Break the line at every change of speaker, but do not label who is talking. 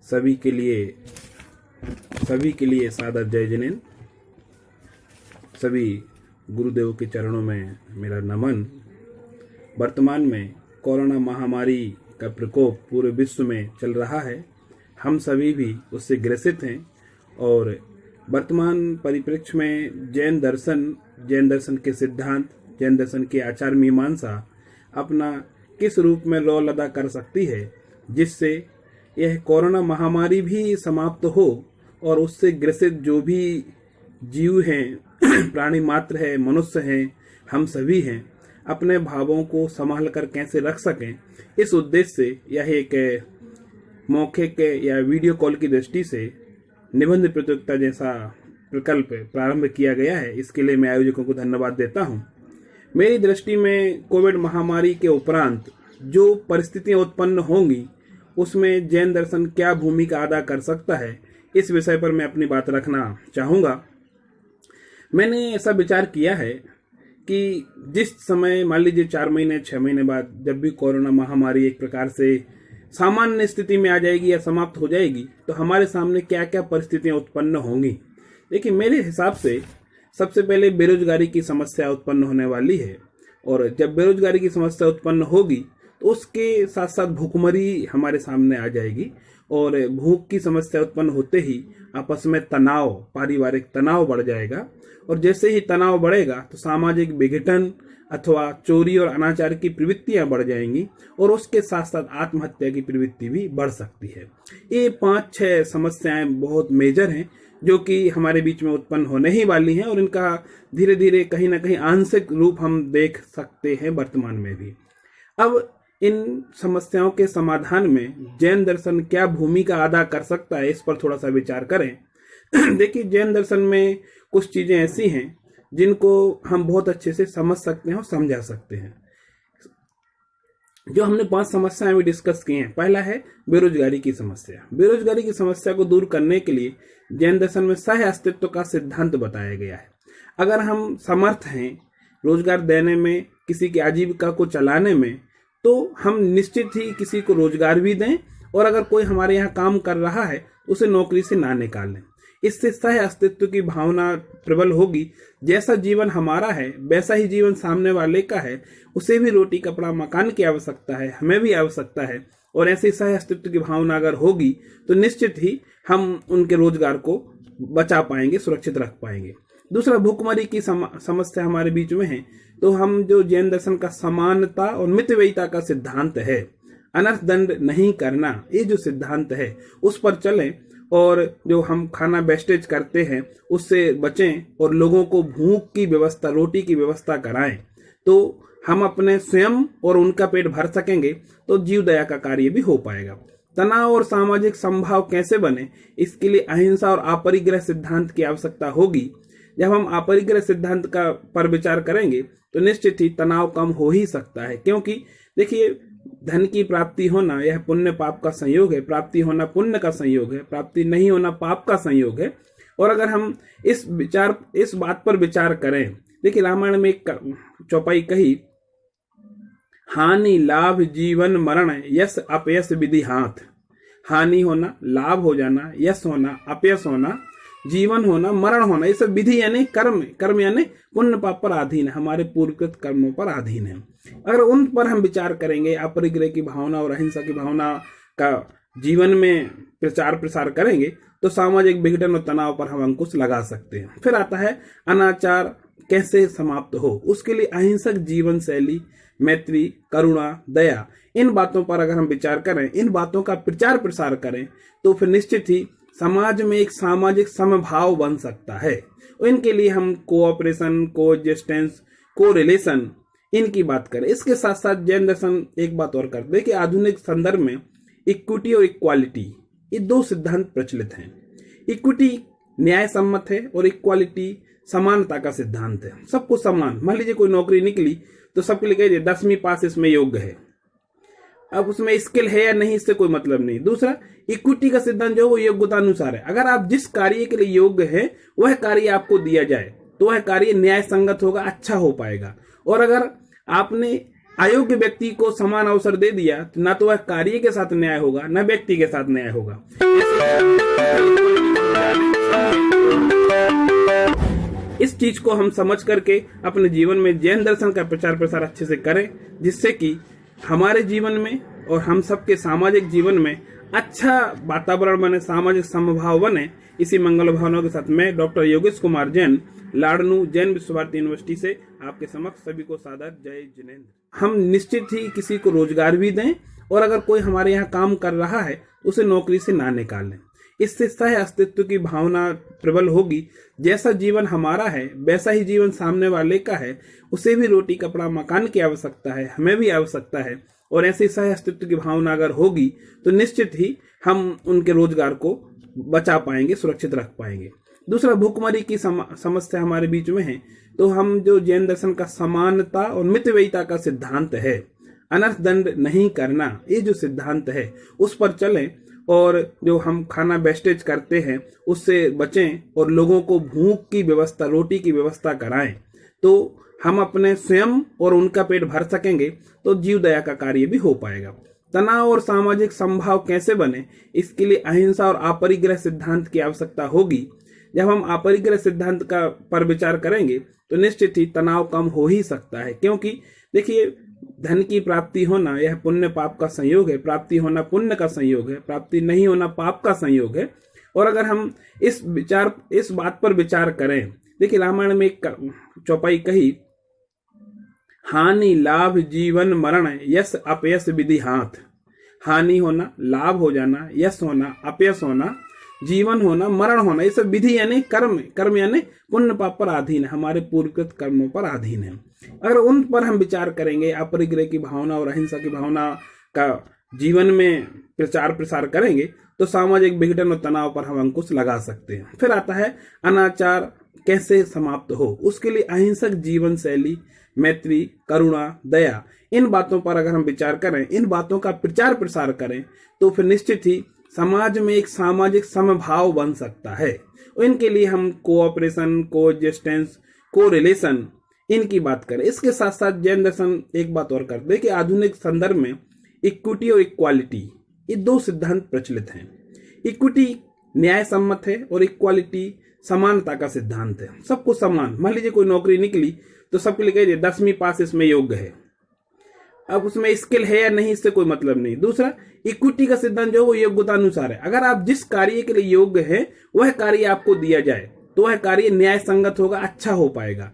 सभी के लिए सादर जय जिनेंद्र। सभी गुरुदेव के चरणों में मेरा नमन। वर्तमान में कोरोना महामारी का प्रकोप पूरे विश्व में चल रहा है। हम सभी भी उससे ग्रसित हैं और वर्तमान परिप्रेक्ष्य में जैन दर्शन के सिद्धांत, जैन दर्शन की आचार मीमांसा अपना किस रूप में रोल अदा कर सकती है जिससे यह कोरोना महामारी भी समाप्त हो और उससे ग्रसित जो भी जीव हैं, प्राणी मात्र है, मनुष्य हैं, हम सभी हैं, अपने भावों को संभाल कर कैसे रख सकें, इस उद्देश्य से यह एक मौखिक या वीडियो कॉल की दृष्टि से निबंध प्रतियोगिता जैसा प्रकल्प प्रारंभ किया गया है। इसके लिए मैं आयोजकों को धन्यवाद देता हूं। मेरी दृष्टि में कोविड महामारी के उपरांत जो परिस्थितियां उत्पन्न होंगी उसमें जैन दर्शन क्या भूमिका अदा कर सकता है, इस विषय पर मैं अपनी बात रखना चाहूँगा। मैंने ऐसा विचार किया है कि जिस समय मान लीजिए 4 महीने 6 महीने बाद जब भी कोरोना महामारी एक प्रकार से सामान्य स्थिति में आ जाएगी या समाप्त हो जाएगी तो हमारे सामने क्या क्या परिस्थितियां उत्पन्न होंगी। देखिए, मेरे हिसाब से सबसे पहले बेरोजगारी की समस्या उत्पन्न होने वाली है और जब बेरोजगारी की समस्या उत्पन्न होगी तो उसके साथ साथ भूखमरी हमारे सामने आ जाएगी और भूख की समस्या उत्पन्न होते ही आपस में तनाव, पारिवारिक तनाव बढ़ जाएगा और जैसे ही तनाव बढ़ेगा तो सामाजिक विघटन अथवा चोरी और अनाचार की प्रवृत्तियां बढ़ जाएंगी और उसके साथ साथ आत्महत्या की प्रवृत्ति भी बढ़ सकती है। ये 5-6 समस्याएं बहुत मेजर हैं जो कि हमारे बीच में उत्पन्न होने ही वाली हैं और इनका धीरे धीरे कहीं ना कहीं आंशिक रूप हम देख सकते हैं वर्तमान में भी। अब इन समस्याओं के समाधान में जैन दर्शन क्या भूमिका अदा कर सकता है, इस पर थोड़ा सा विचार करें। देखिए, जैन दर्शन में कुछ चीजें ऐसी हैं जिनको हम बहुत अच्छे से समझ सकते हैं और समझा सकते हैं। जो हमने 5 समस्याएं भी डिस्कस की हैं। पहला है बेरोजगारी की समस्या। बेरोजगारी की समस्या को दूर करने के लिए जैन दर्शन में सह अस्तित्व का सिद्धांत बताया गया है। अगर हम समर्थ हैं रोजगार देने में, किसी की आजीविका को चलाने में, तो हम निश्चित ही किसी को रोजगार भी दें और अगर कोई हमारे यहाँ काम कर रहा है उसे नौकरी से ना निकालें। इससे सह अस्तित्व की भावना प्रबल होगी। जैसा जीवन हमारा है वैसा ही जीवन सामने वाले का है। उसे भी रोटी कपड़ा मकान की आवश्यकता है, हमें भी आवश्यकता है और ऐसी सह अस्तित्व की भावना अगर होगी तो निश्चित ही हम उनके रोजगार को बचा पाएंगे, सुरक्षित रख पाएंगे। दूसरा, भूखमरी की समस्या हमारे बीच में है तो हम जो जैन दर्शन का समानता और मितव्ययिता का सिद्धांत है, अनर्थ दंड नहीं करना, ये जो सिद्धांत है उस पर चलें और जो हम खाना वेस्टेज करते हैं उससे बचें और लोगों को भूख की व्यवस्था, रोटी की व्यवस्था कराएं तो हम अपने स्वयं और उनका पेट भर सकेंगे तो जीव दया का कार्य भी हो पाएगा। तनाव और सामाजिक संभाव कैसे बने, इसके लिए अहिंसा और अपरिग्रह सिद्धांत की आवश्यकता होगी। जब हम अपरिग्रह सिद्धांत का पर विचार करेंगे तो निश्चित ही तनाव कम हो ही सकता है, क्योंकि देखिए, धन की प्राप्ति होना यह पुण्य पाप का संयोग है, प्राप्ति होना पुण्य का संयोग है, प्राप्ति नहीं होना पाप का संयोग है। और अगर हम इस बात पर विचार करें, देखिए रामायण में एक चौपाई कही, हानि लाभ जीवन मरण यश अपयश विधि हाथ। हानि होना, लाभ हो जाना, यश होना, अपयश होना, जीवन होना, मरण होना, ये सब विधि यानी कर्म यानी पुण्य पाप पर अधीन है, हमारे पूर्वकृत कर्मों पर अधीन है। अगर उन पर हम विचार करेंगे, अपरिग्रह की भावना और अहिंसा की भावना का जीवन में प्रचार प्रसार करेंगे तो सामाजिक विघटन और तनाव पर हम अंकुश लगा सकते हैं। फिर आता है अनाचार कैसे समाप्त हो, उसके लिए अहिंसक जीवन शैली, मैत्री, करुणा, दया, इन बातों पर अगर हम विचार करें, इन बातों का प्रचार प्रसार करें तो फिर निश्चित ही समाज में एक सामाजिक समभाव बन सकता है। इनके लिए हम कोऑपरेशन, कोएग्जिस्टेंस, कोरिलेशन, इनकी बात करें। इसके साथ साथ जैन दर्शन एक बात और करते हैं कि आधुनिक संदर्भ में इक्विटी और इक्वालिटी, ये 2 सिद्धांत प्रचलित हैं। इक्विटी न्याय सम्मत है और इक्वालिटी समानता का सिद्धांत है। सबको समान, मान लीजिए कोई नौकरी निकली तो सबके लिए कहिए 10वीं पास इसमें योग्य है। अब उसमें स्किल है या नहीं इससे कोई मतलब नहीं। दूसरा, इक्विटी का सिद्धांत जो है वो योग्यता अनुसार है। अगर आप जिस कार्य के लिए योग्य है वह कार्य आपको दिया जाए तो वह कार्य न्याय संगत होगा, अच्छा हो पाएगा। और अगर आपने अयोग्य व्यक्ति को समान अवसर दे दिया तो ना तो वह कार्य के साथ न्याय होगा न व्यक्ति के साथ न्याय होगा। इस चीज को हम समझ करके अपने जीवन में जैन दर्शन का प्रचार प्रसार अच्छे से करें, जिससे कि हमारे जीवन में और हम सबके सामाजिक जीवन में अच्छा वातावरण बने, सामाजिक समभाव बने। इसी मंगल भावनाओं के साथ मैं डॉक्टर योगेश कुमार जैन, लाडनू जैन विश्व भारती यूनिवर्सिटी से आपके समक्ष सभी को सादर जय जिनेन्द्र। हम निश्चित ही किसी को रोजगार भी दें और अगर कोई हमारे यहाँ काम कर रहा है उसे नौकरी से ना निकालें। इससे सह अस्तित्व की भावना प्रबल होगी। जैसा जीवन हमारा है वैसा ही जीवन सामने वाले का है। उसे भी रोटी कपड़ा मकान की आवश्यकता है, हमें भी आवश्यकता है। और ऐसी सह अस्तित्व की भावना अगर होगी तो निश्चित ही हम उनके रोजगार को बचा पाएंगे, सुरक्षित रख पाएंगे। दूसरा, भूखमरी की समस्या हमारे बीच में है, तो हम जो जैन दर्शन का समानता और मितव्ययिता का सिद्धांत है, अनर्थ दंड नहीं करना, ये जो सिद्धांत है उस पर चलें और जो हम खाना वेस्टेज करते हैं उससे बचें और लोगों को भूख की व्यवस्था, रोटी की व्यवस्था कराएं, तो हम अपने स्वयं और उनका पेट भर सकेंगे, तो जीव दया का कार्य भी हो पाएगा। तनाव और सामाजिक समभाव कैसे बने, इसके लिए अहिंसा और अपरिग्रह सिद्धांत की आवश्यकता होगी। जब हम अपरिग्रह सिद्धांत का पर विचार करेंगे तो निश्चित ही तनाव कम हो ही सकता है, क्योंकि देखिए धन की प्राप्ति होना यह पुण्य पाप का संयोग है, प्राप्ति होना पुण्य का संयोग है, प्राप्ति नहीं होना पाप का संयोग है। और अगर हम इस बात पर विचार करें, देखिए रामायण में एक चौपाई कही, हानि लाभ जीवन मरण यश अपयश विधि हाथ। हानि होना, लाभ हो जाना, यश होना, अपयश होना, जीवन होना, मरण होना, ये सब विधि यानी कर्म यानी पुण्य पाप पर अधीन है, हमारे पूर्वकृत कर्मों पर अधीन है। अगर उन पर हम विचार करेंगे, अपरिग्रह की भावना और अहिंसा की भावना का जीवन में प्रचार प्रसार करेंगे तो सामाजिक विघटन और तनाव पर हम अंकुश लगा सकते हैं। फिर आता है अनाचार कैसे समाप्त हो, उसके लिए अहिंसक जीवन शैली, मैत्री, करुणा, दया, इन बातों पर अगर हम विचार करें, इन बातों का प्रचार प्रसार करें तो फिर निश्चित ही समाज में एक सामाजिक समभाव बन सकता है। इनके लिए हम कोऑपरेशन, कोएग्जिस्टेंस, कोरिलेशन, इनकी बात करें। इसके साथ साथ जैन दर्शन एक बात और करते हैं कि आधुनिक संदर्भ में इक्विटी और इक्वालिटी, ये दो सिद्धांत प्रचलित हैं। इक्विटी न्याय सम्मत है और इक्वालिटी समानता का सिद्धांत है। सबको समान, मान लीजिए कोई नौकरी निकली तो सबके लिए कहिए 10वीं पास इसमें योग्य है। अब उसमें स्किल है या नहीं इससे कोई मतलब नहीं। दूसरा, इक्विटी का सिद्धांत जो है वो योग्यता अनुसार है। अगर आप जिस कार्य के लिए योग्य है वह कार्य आपको दिया जाए तो वह कार्य न्याय संगत होगा, अच्छा हो पाएगा।